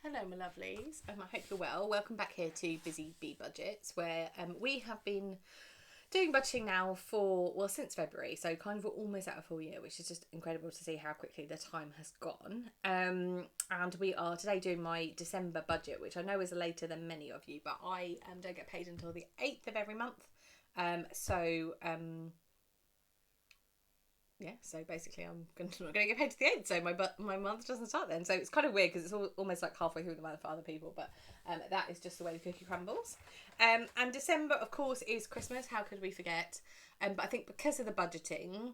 Hello, my lovelies. I hope you're well. Welcome back here to Busy Bee Budgets, where we have been doing budgeting now since February, so kind of almost out of a full year, which is just incredible to see how quickly the time has gone. And we are today doing my December budget, which I know is later than many of you, but I don't get paid until the 8th of every month. So basically I'm not going to get paid to the 8th, so my month doesn't start then. So it's kind of weird because it's almost like halfway through the month for other people, but that is just the way the cookie crumbles. And December, of course, is Christmas. How could we forget? But I think because of the budgeting,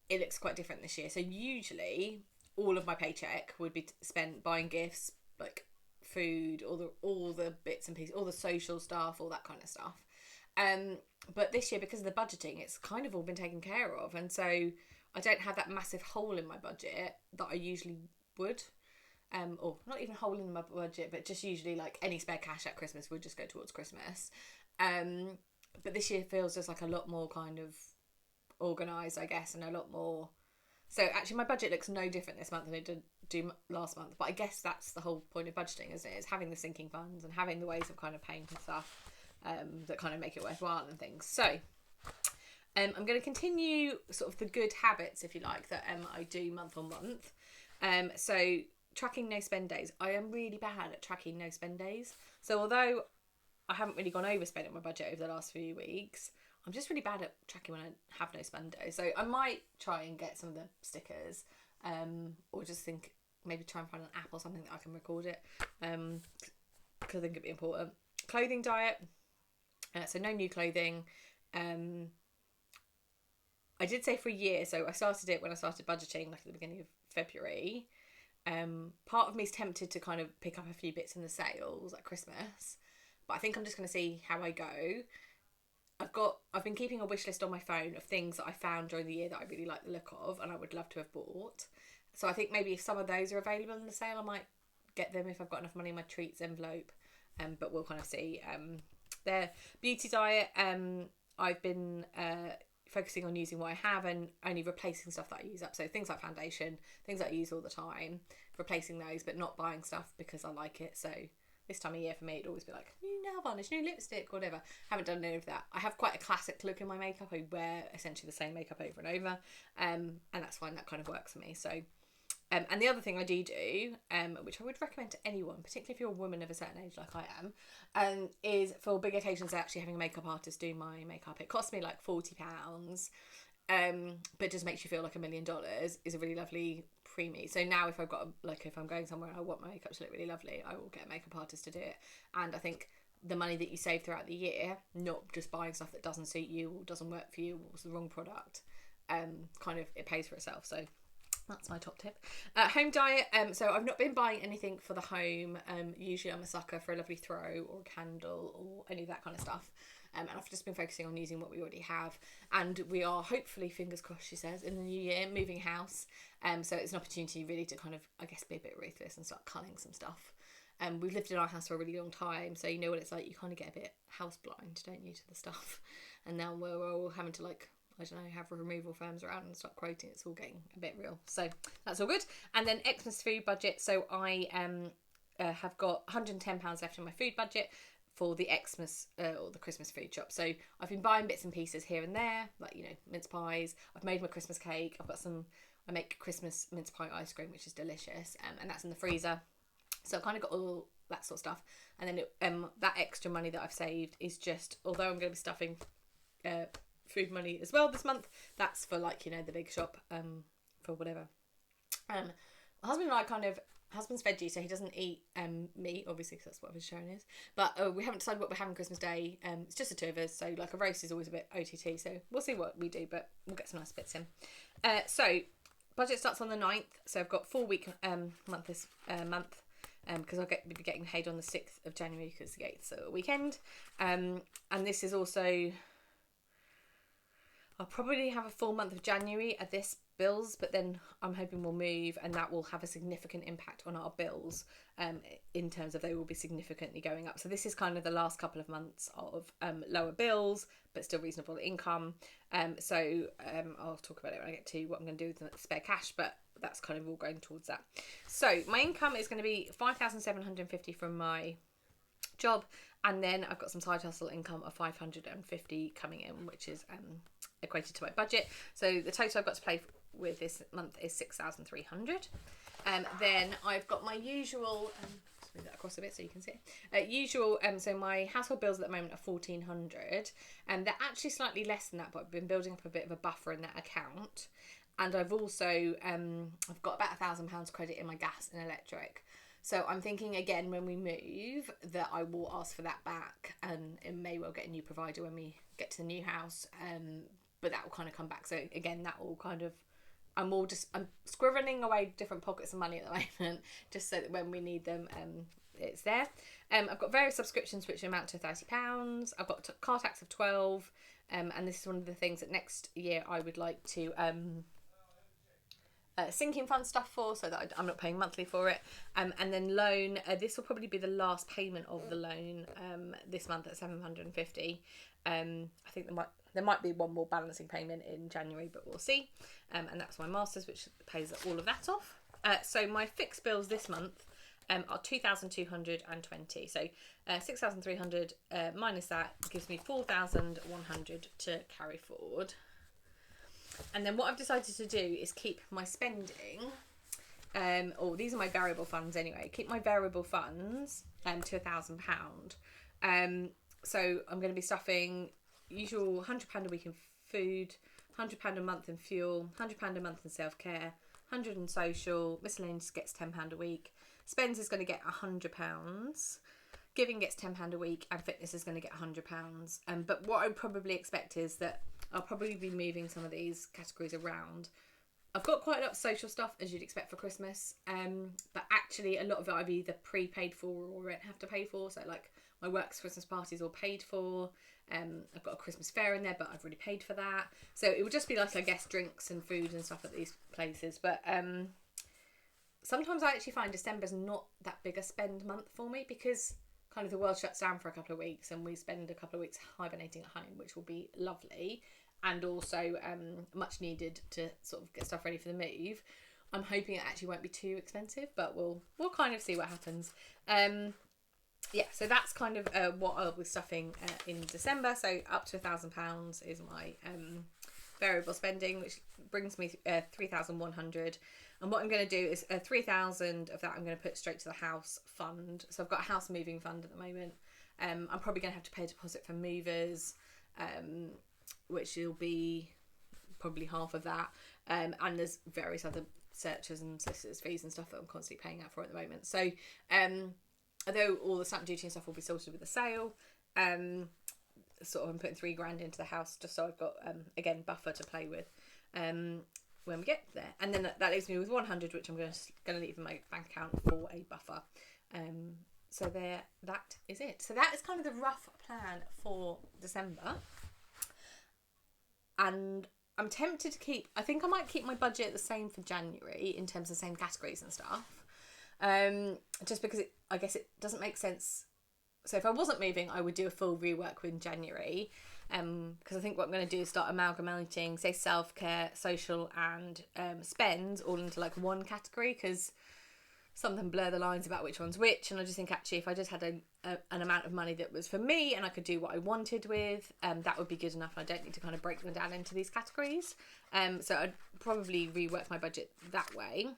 it looks quite different this year. So usually all of my paycheck would be spent buying gifts, like food, all the bits and pieces, all the social stuff, all that kind of stuff. But this year, because of the budgeting, it's kind of all been taken care of, and so I don't have that massive hole in my budget that I usually would. Or not even a hole in my budget, but just usually like any spare cash at Christmas would just go towards Christmas. But this year feels just like a lot more kind of organised, I guess, and a lot more. So actually, my budget looks no different this month than it did do last month. But I guess that's the whole point of budgeting, isn't it? Is having the sinking funds and having the ways of kind of paying for stuff. That kind of make it worthwhile and things. So I'm going to continue sort of the good habits, if you like, that I do month on month. So tracking no spend days. I am really bad at tracking no spend days. So although I haven't really gone overspend on my budget over the last few weeks, I'm just really bad at tracking when I have no spend days. So I might try and get some of the stickers, or just think maybe try and find an app or something that I can record it, because I think it'd be important. Clothing diet. So no new clothing. I did say for a year, so I started it when I started budgeting, like at the beginning of February. Part of me is tempted to kind of pick up a few bits in the sales at Christmas, but I think I'm just going to see how I go. I've been keeping a wish list on my phone of things that I found during the year that I really like the look of and I would love to have bought. So I think maybe if some of those are available in the sale, I might get them if I've got enough money in my treats envelope. But we'll kind of see. Their beauty diet, I've been focusing on using what I have and only replacing stuff that I use up. So things like foundation, things that I use all the time, replacing those, but not buying stuff because I like it. So this time of year for me, it'd always be like new nail varnish, new lipstick, whatever. Haven't done any of that. I have quite a classic look in my makeup. I wear essentially the same makeup over and over, and that's fine. That kind of works for me. So. And the other thing I do, which I would recommend to anyone, particularly if you're a woman of a certain age like I am, is for big occasions actually having a makeup artist do my makeup. It costs me like £40, but just makes you feel like $1 million. Is a really lovely preemie. So now if if I'm going somewhere and I want my makeup to look really lovely, I will get a makeup artist to do it. And I think the money that you save throughout the year, not just buying stuff that doesn't suit you or doesn't work for you or was the wrong product, kind of it pays for itself. So that's my top tip. Home diet. So I've not been buying anything for the home. Usually I'm a sucker for a lovely throw or a candle or any of that kind of stuff. And I've just been focusing on using what we already have. And we are hopefully, fingers crossed, she says, in the new year, moving house. So it's an opportunity really to kind of, I guess, be a bit ruthless and start culling some stuff. We've lived in our house for a really long time, so you know what it's like. You kind of get a bit house blind, don't you, to the stuff. And now we're all having to have removal firms around and start quoting. It's all getting a bit real. So that's all good. And then Xmas food budget. So I have got £110 left in my food budget for the Xmas or the Christmas food shop. So I've been buying bits and pieces here and there, like, mince pies. I've made my Christmas cake. I make Christmas mince pie ice cream, which is delicious. And that's in the freezer. So I've kind of got all that sort of stuff. And then that extra money that I've saved is just, although I'm going to be stuffing food money as well this month, that's for the big shop, for whatever. My husband and I husband's veggie, so he doesn't eat meat, obviously, because that's what vegetarian is, but we haven't decided what we're having Christmas Day. It's just the two of us, so like a roast is always a bit OTT, so we'll see what we do, but we'll get some nice bits in. So budget starts on the 9th, so I've got 4-week month this month, because I'll be getting paid on the 6th of January because the 8th is a weekend, and this is also, I'll probably have a full month of January at this bills, but then I'm hoping we'll move and that will have a significant impact on our bills, in terms of they will be significantly going up. So this is kind of the last couple of months of lower bills but still reasonable income. I'll talk about it when I get to what I'm going to do with the spare cash, but that's kind of all going towards that. So my income is going to be 5,750 from my job, and then I've got some side hustle income of 550 coming in, which is equated to my budget. So the total I've got to play with this month is 6,300. Then I've got my usual, just move that across a bit so you can see it. So my household bills at the moment are 1,400, and they're actually slightly less than that, but I've been building up a bit of a buffer in that account. And I've also I've got about £1,000 credit in my gas and electric. So I'm thinking again when we move that I will ask for that back, and it may well get a new provider when we get to the new house. But that will kind of come back. So again, that will kind of, I'm scrivening away different pockets of money at the moment, just so that when we need them, it's there. I've got various subscriptions which amount to £30. I've got car tax of 12, and this is one of the things that next year I would like to sinking fund stuff for, so that I'm not paying monthly for it. And then loan, this will probably be the last payment of the loan this month at 750. I think there might be one more balancing payment in January, but we'll see. And that's my masters, which pays all of that off. So my fixed bills this month are 2,220. So 6,300 minus that gives me 4,100 to carry forward. And then what I've decided to do is keep my spending, these are my variable funds anyway, keep my variable funds to £1,000. So I'm going to be stuffing usual £100 a week in food, £100 a month in fuel, £100 a month in self-care, £100 in social, miscellaneous gets £10 a week, spends is going to get £100, giving gets £10 a week, and fitness is going to get £100. But what I would probably expect is that I'll probably be moving some of these categories around. I've got quite a lot of social stuff, as you'd expect for Christmas, but actually a lot of it I've either prepaid for or have to pay for. So like my work's Christmas party is all paid for. I've got a Christmas fair in there, but I've already paid for that. So it would just be like, I guess, drinks and food and stuff at these places. But sometimes I actually find December's not that big a spend month for me, because kind of the world shuts down for a couple of weeks and we spend a couple of weeks hibernating at home, which will be lovely and also much needed to sort of get stuff ready for the move. I'm hoping it actually won't be too expensive, but we'll kind of see what happens. Yeah, so that's kind of what I'll be stuffing in December. So up to £1,000 is my variable spending, which brings me 3,100. And what I'm going to do is 3,000 of that I'm going to put straight to the house fund. So I've got a house moving fund at the moment. I'm probably going to have to pay a deposit for movers, which will be probably half of that. And there's various other searches and solicitors fees and stuff that I'm constantly paying out for at the moment. So although all the stamp duty and stuff will be sorted with the sale, sort of I'm putting £3,000 into the house just so I've got again buffer to play with when we get there. And then that leaves me with 100, which I'm going to leave in my bank account for a buffer. So there, that is it. So that is kind of the rough plan for December. And I'm tempted to I think I might keep my budget the same for January in terms of the same categories and stuff. Just because I guess it doesn't make sense. So if I wasn't moving, I would do a full rework in January. Because I think what I'm going to do is start amalgamating, say, self-care, social and spends all into like one category, because some of them blur the lines about which one's which. And I just think actually if I just had an amount of money that was for me and I could do what I wanted with, that would be good enough. I don't need to kind of break them down into these categories. So I'd probably rework my budget that way.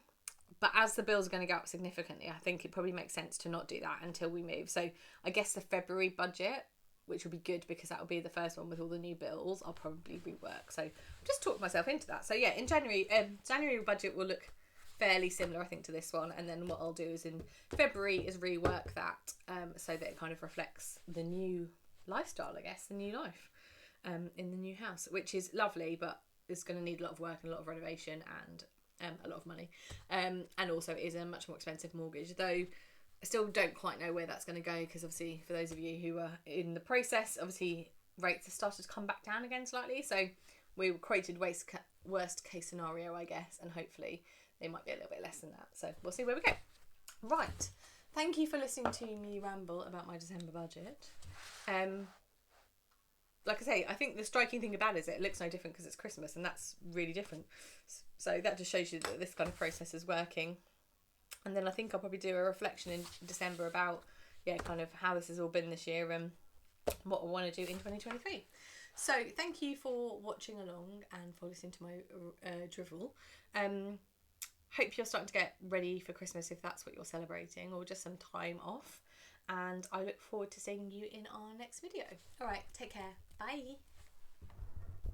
But as the bills are going to go up significantly, I think it probably makes sense to not do that until we move. So I guess the February budget, which will be good because that will be the first one with all the new bills, I'll probably rework. So just talk myself into that. So yeah, in January, January budget will look fairly similar, I think, to this one. And then what I'll do is in February is rework that so that it kind of reflects the new lifestyle, I guess, the new life in the new house, which is lovely, but it's going to need a lot of work and a lot of renovation and a lot of money. And also it is a much more expensive mortgage, though I still don't quite know where that's going to go, because obviously for those of you who are in the process, obviously rates have started to come back down again slightly. So we quoted worst case scenario, I guess, and hopefully they might be a little bit less than that. So we'll see where we go. Right. Thank you for listening to me ramble about my December budget. like I say, I think the striking thing about it is it looks no different because it's Christmas, and that's really different. So that just shows you that this kind of process is working. And then I think I'll probably do a reflection in December about, kind of how this has all been this year and what I want to do in 2023. So thank you for watching along and for listening to my drivel. Hope you're starting to get ready for Christmas if that's what you're celebrating, or just some time off. And I look forward to seeing you in our next video. All right, take care. Bye.